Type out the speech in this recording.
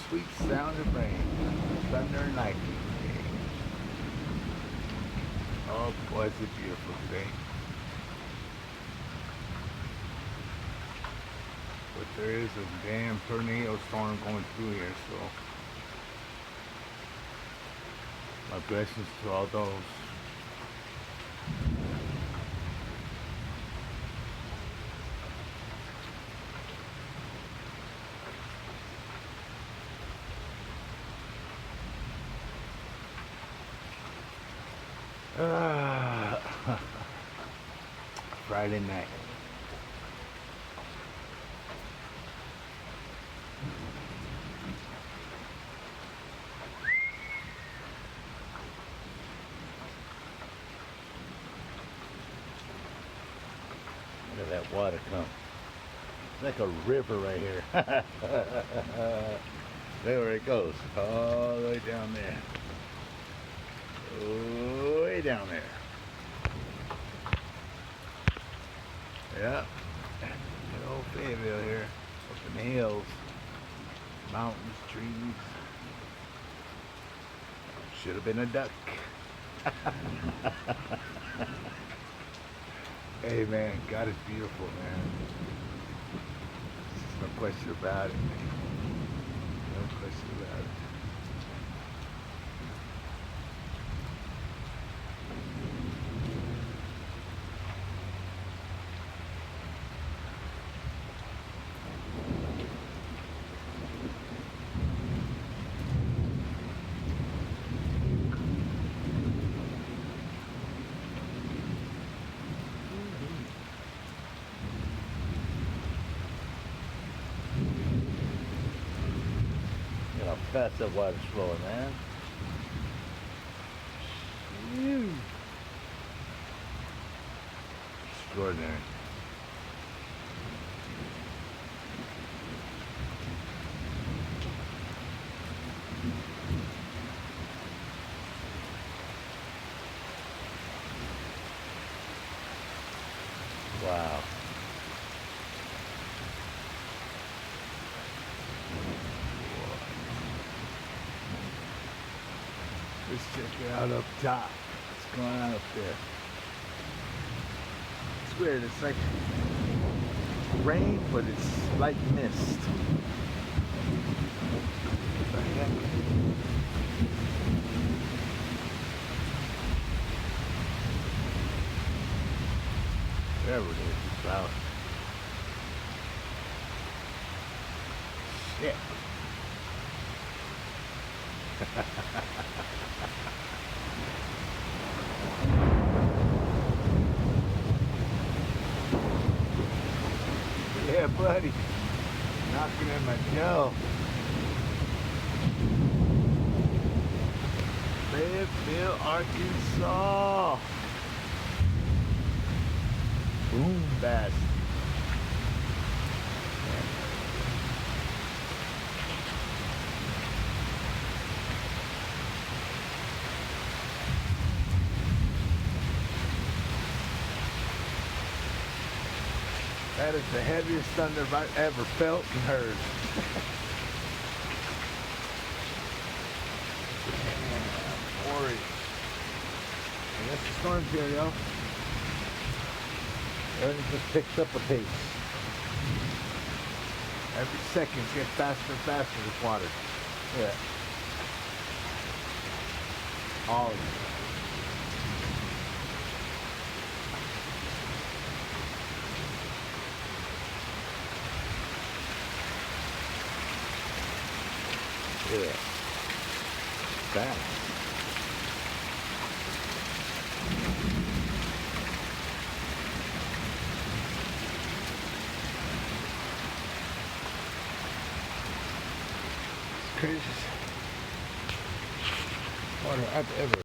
sweet sound of rain, thunder and lightning. Oh boy, it's a beautiful day. But there is a damn tornado storm going through here, so my blessings to all those. Friday night. Look at that water come. It's like a river right here. There it goes. All the way down there. Way down there. Yeah. Good old Fayetteville here. Up in the hills. Mountains, trees. Should have been a duck. Hey man, God is beautiful, man. No question about it. No question about it. How fast that water's flowing, man. Phew. Extraordinary. Wow. Let's check it out up top. What's going on up there? It's weird. It's like rain, but it's like mist. What the heck? There it is. It's out. Shit. Yeah, buddy. Knocking in my jaw. Fayetteville, Arkansas. Boom bast. That is the heaviest thunder I've ever felt and heard. Warriors. And that's the storm here, y'all. Everything just picks up a pace. Every second gets faster and faster with water. Yeah. All of it. Yeah. Fast. Craziest water I've ever